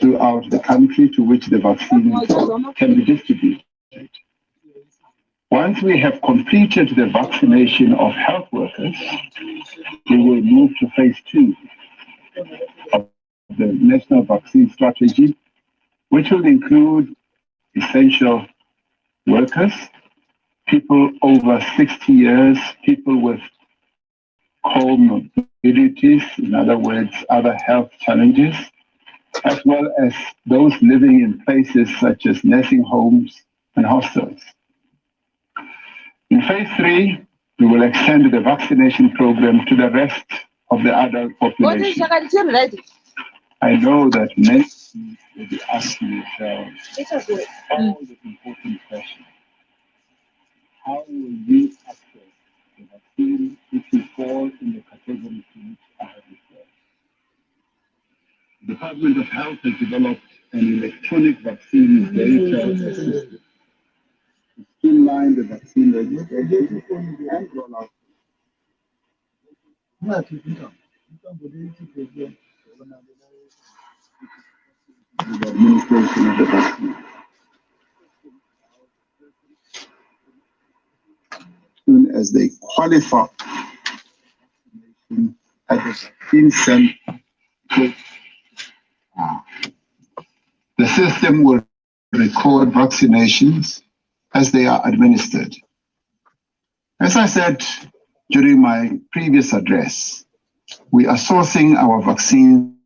throughout the country to which the vaccine can be distributed. Once we have completed the vaccination of health workers, we will move to phase 2 of the National Vaccine Strategy, which will include essential workers, people over 60 years, people with comorbidities, in other words, other health challenges, as well as those living in places such as nursing homes and hostels. In phase 3, we will extend the vaccination program to the rest of the adult population. I know that many will be asking themselves all the important questions. How will you access the vaccine if you fall in the category to which I have referred? The Department of Health has developed an electronic vaccine data system to streamline the vaccine registration and rollout. The administration of the vaccine. As soon as they qualify at the vaccine center, the system will record vaccinations as they are administered. As I said during my previous address, we are sourcing our vaccines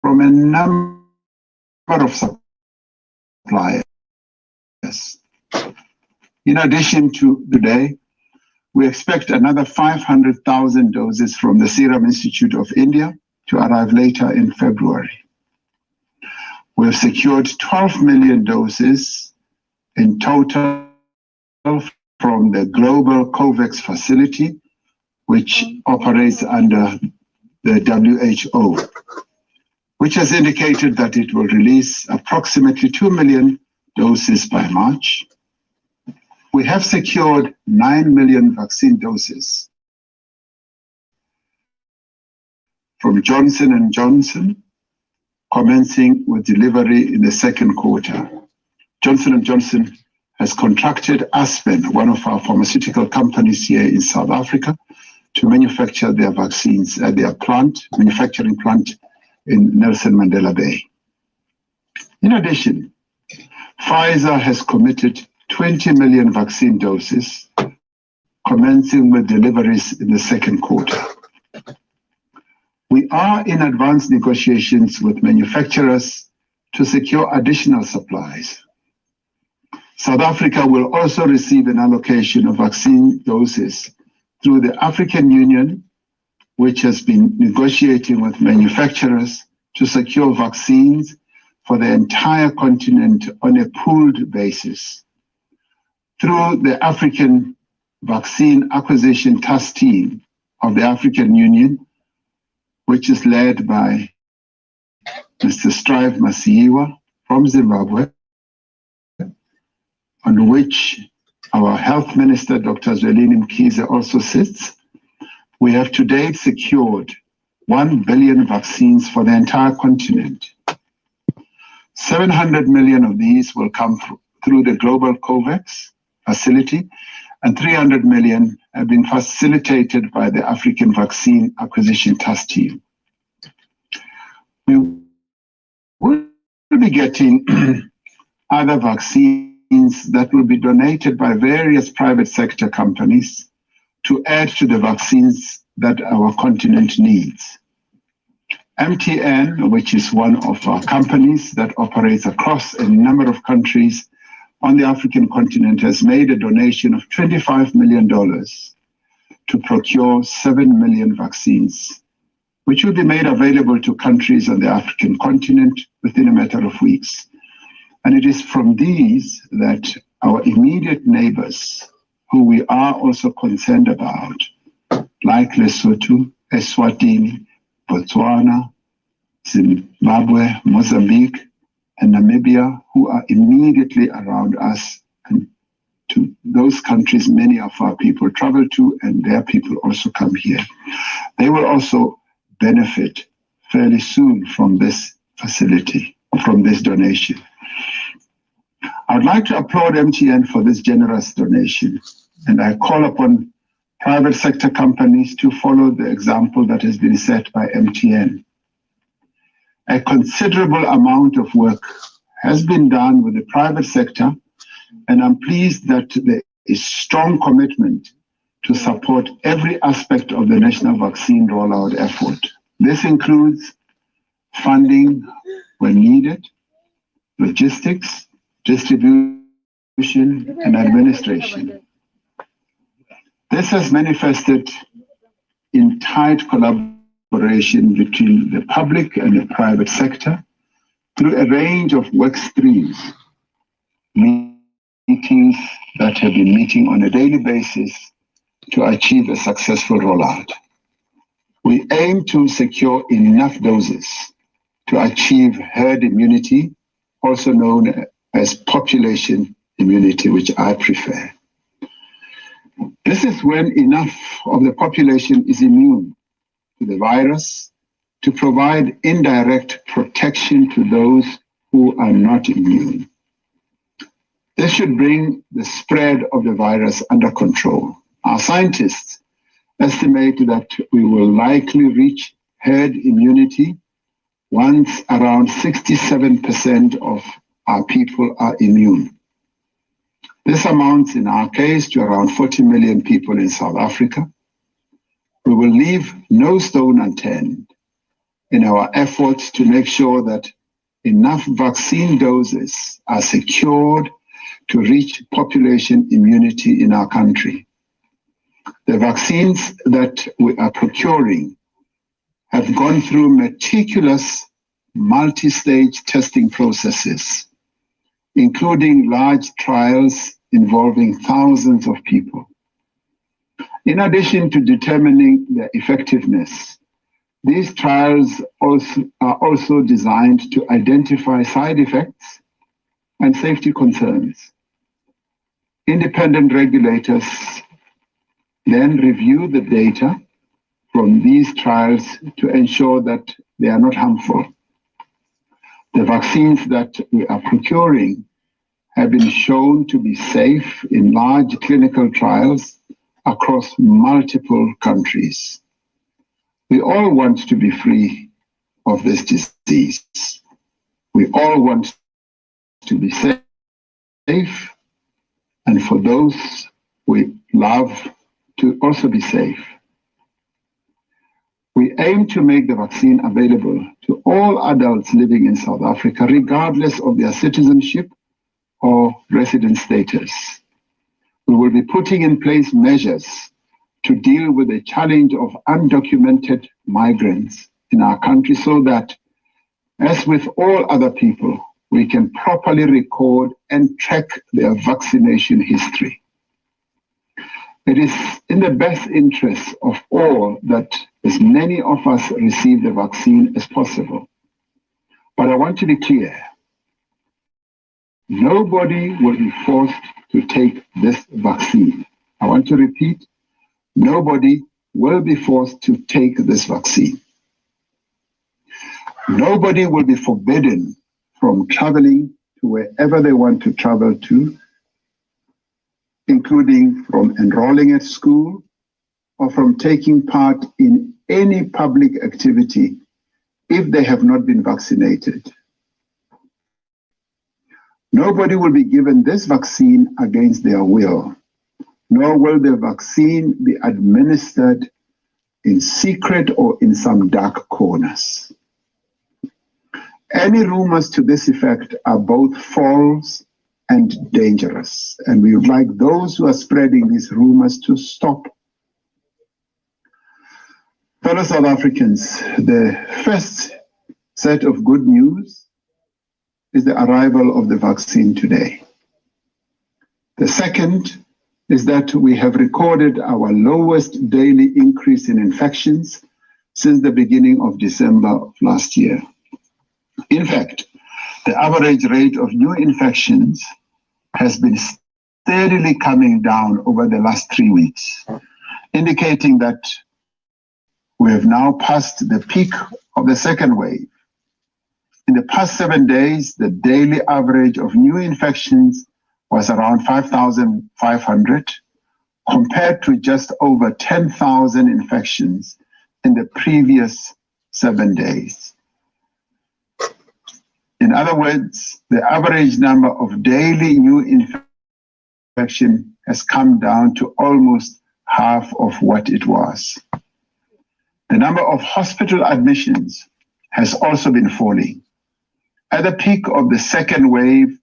from a number of suppliers. In addition to today, we expect another 500,000 doses from the Serum Institute of India to arrive later in February. We have secured 12 million doses in total from the global COVAX facility, which operates under the WHO, which has indicated that it will release approximately 2 million doses by March. We have secured 9 million vaccine doses from Johnson & Johnson, commencing with delivery in the second quarter. Johnson & Johnson has contracted Aspen, one of our pharmaceutical companies here in South Africa, to manufacture their vaccines at their manufacturing plant in Nelson Mandela Bay. In addition, Pfizer has committed 20 million vaccine doses, commencing with deliveries in the second quarter. We are in advanced negotiations with manufacturers to secure additional supplies. South Africa will also receive an allocation of vaccine doses through the African Union, which has been negotiating with manufacturers to secure vaccines for the entire continent on a pooled basis. Through the African Vaccine Acquisition Task Team of the African Union, which is led by Mr. Strive Masiyiwa from Zimbabwe, on which our Health Minister, Dr. Zwelini Mkhize, also sits, we have to date secured 1 billion vaccines for the entire continent. 700 million of these will come through the global COVAX facility, and 300 million have been facilitated by the African Vaccine Acquisition Task Team. We will be getting other vaccines that will be donated by various private sector companies to add to the vaccines that our continent needs. MTN, which is one of our companies that operates across a number of countries on the African continent, has made a donation of $25 million to procure 7 million vaccines, which will be made available to countries on the African continent within a matter of weeks. And it is from these that our immediate neighbors, who we are also concerned about, like Lesotho, Eswatini, Botswana, Zimbabwe, Mozambique, and Namibia, who are immediately around us, and to those countries many of our people travel to, and their people also come here. They will also benefit fairly soon from this facility, from this donation. I would like to applaud MTN for this generous donation, and I call upon private sector companies to follow the example that has been set by MTN. A considerable amount of work has been done with the private sector, and I'm pleased that there is strong commitment to support every aspect of the national vaccine rollout effort. This includes funding when needed, logistics, distribution, and administration. This has manifested in tight collaboration between the public and the private sector through a range of work streams, meetings that have been meeting on a daily basis to achieve a successful rollout. We aim to secure enough doses to achieve herd immunity, also known as population immunity, which I prefer. This is when enough of the population is immune to the virus to provide indirect protection to those who are not immune. This should bring the spread of the virus under control. Our scientists estimate that we will likely reach herd immunity once around 67% of our people are immune. This amounts, in our case, to around 40 million people in South Africa. We will leave no stone unturned in our efforts to make sure that enough vaccine doses are secured to reach population immunity in our country. The vaccines that we are procuring have gone through meticulous multi-stage testing processes, including large trials involving thousands of people. In addition to determining their effectiveness, these trials are also designed to identify side effects and safety concerns. Independent regulators then review the data from these trials to ensure that they are not harmful. The vaccines that we are procuring have been shown to be safe in large clinical trials across multiple countries. We all want to be free of this disease. We all want to be safe, and for those we love to also be safe. We aim to make the vaccine available to all adults living in South Africa, regardless of their citizenship or resident status. We will be putting in place measures to deal with the challenge of undocumented migrants in our country so that, as with all other people, we can properly record and track their vaccination history. It is in the best interest of all that as many of us receive the vaccine as possible. But I want to be clear, nobody will be forced to take this vaccine. I want to repeat, nobody will be forced to take this vaccine. Nobody will be forbidden from traveling to wherever they want to travel to, including from enrolling at school or from taking part in any public activity if they have not been vaccinated. Nobody will be given this vaccine against their will, nor will the vaccine be administered in secret or in some dark corners. Any rumors to this effect are both false and dangerous, and we would like those who are spreading these rumors to stop. Fellow South Africans, the first set of good news is the arrival of the vaccine today. The second is that we have recorded our lowest daily increase in infections since the beginning of December of last year. In fact, the average rate of new infections has been steadily coming down over the last 3 weeks, indicating that we have now passed the peak of the second wave. In the past 7 days, the daily average of new infections was around 5,500, compared to just over 10,000 infections in the previous 7 days. In other words, the average number of daily new infection has come down to almost half of what it was. The number of hospital admissions has also been falling. At the peak of the second wave,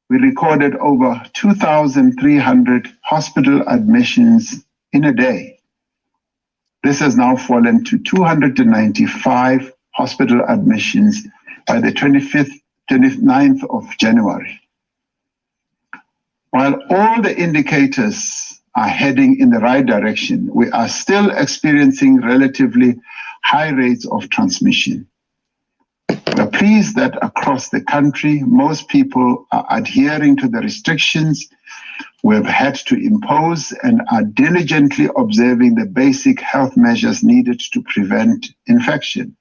we recorded over 2,300 hospital admissions in a day. This has now fallen to 295 hospital admissions by the 29th of January. While all the indicators are heading in the right direction, we are still experiencing relatively high rates of transmission. We are pleased that across the country, most people are adhering to the restrictions we have had to impose and are diligently observing the basic health measures needed to prevent infection.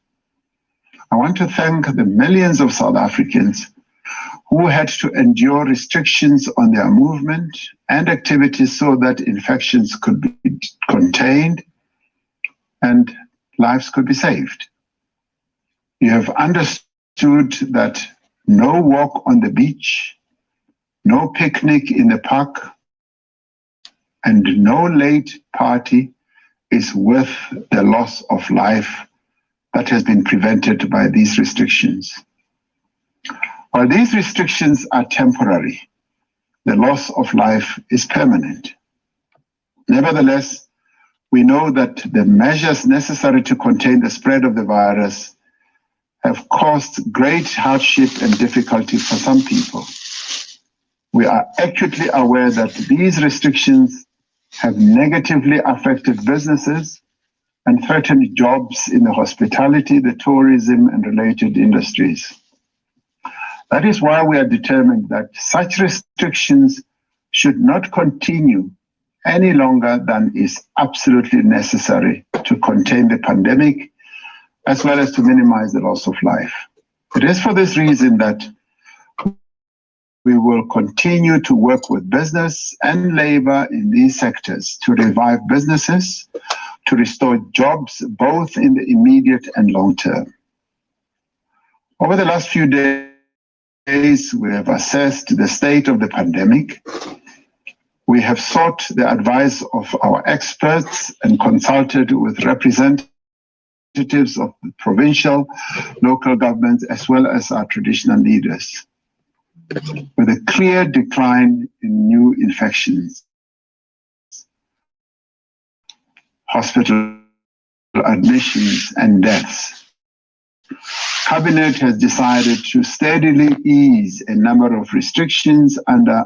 I want to thank the millions of South Africans who had to endure restrictions on their movement and activities so that infections could be contained and lives could be saved. You have understood that no walk on the beach, no picnic in the park, and no late party is worth the loss of life that has been prevented by these restrictions. While these restrictions are temporary, the loss of life is permanent. Nevertheless, we know that the measures necessary to contain the spread of the virus have caused great hardship and difficulty for some people. We are acutely aware that these restrictions have negatively affected businesses and threatened jobs in the hospitality, the tourism, and related industries. That is why we are determined that such restrictions should not continue any longer than is absolutely necessary to contain the pandemic, as well as to minimize the loss of life. It is for this reason that we will continue to work with business and labor in these sectors to revive businesses, to restore jobs both in the immediate and long term. Over the last few days, we have assessed the state of the pandemic. We have sought the advice of our experts and consulted with representatives of the provincial, local governments, as well as our traditional leaders. With a clear decline in new infections, hospital admissions, and deaths, Cabinet has decided to steadily ease a number of restrictions under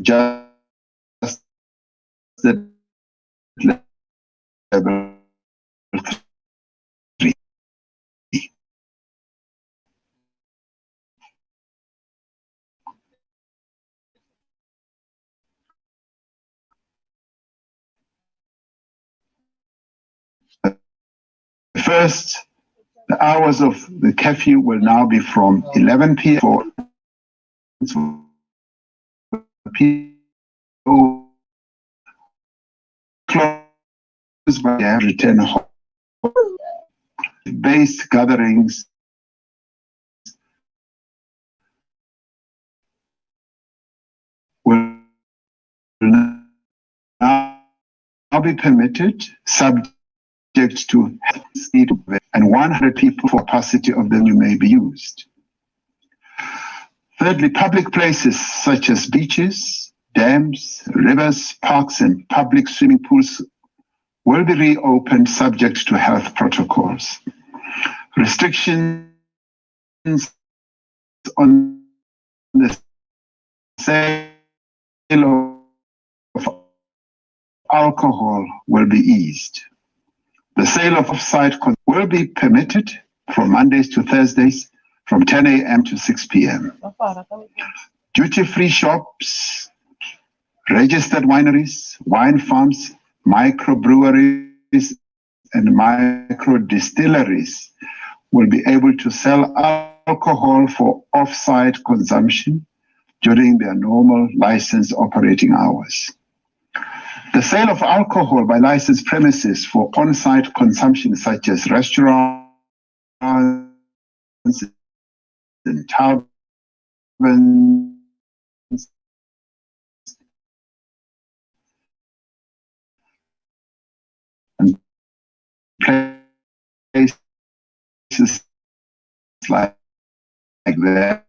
adjusted level 3. First, the hours of the curfew will now be from 11 p.m. for people close by return home. Based gatherings will now be permitted, subject to speed, and 100 people for capacity of the venue may be used. Thirdly, public places such as beaches, dams, rivers, parks, and public swimming pools will be reopened subject to health protocols. Restrictions on the sale of alcohol will be eased. The sale of off-site will be permitted from Mondays to Thursdays from 10 a.m. to 6 p.m. Duty-free shops, registered wineries, wine farms, microbreweries, and micro distilleries will be able to sell alcohol for off-site consumption during their normal licensed operating hours. The sale of alcohol by licensed premises for on-site consumption, such as restaurants and taverns, and places like that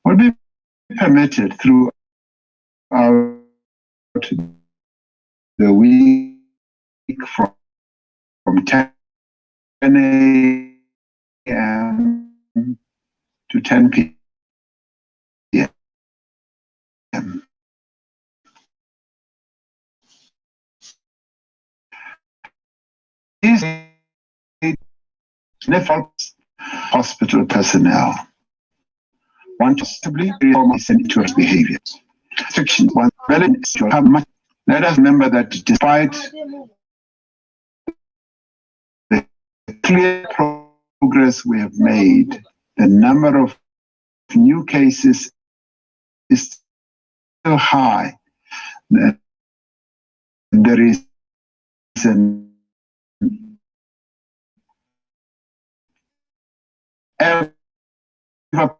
will be permitted throughout the week from 10 a.m. to 10 p.m. These hospital personnel want to stably reform essential behaviors. Section 1, let us remember that despite the clear progress we have made, the number of new cases is still high. There is an ever-present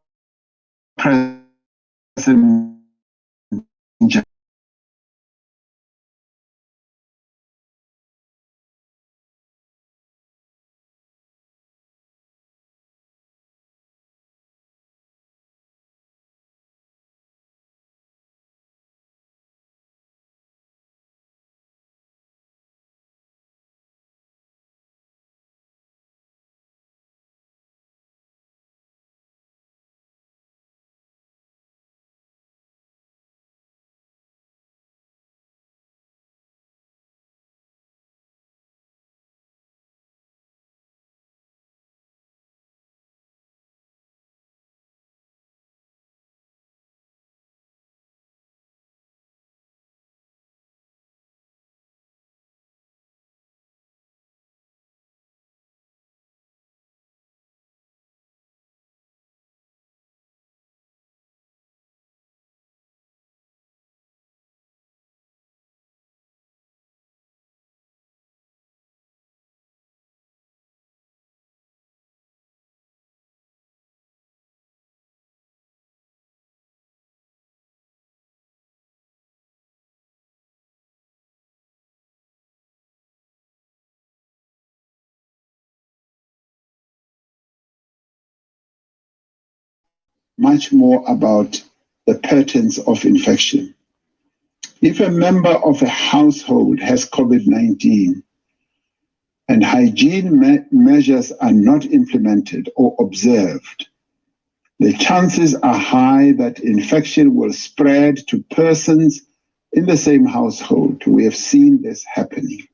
much more about the patterns of infection. If a member of a household has COVID-19 and hygiene measures are not implemented or observed, the chances are high that infection will spread to persons in the same household. We have seen this happening.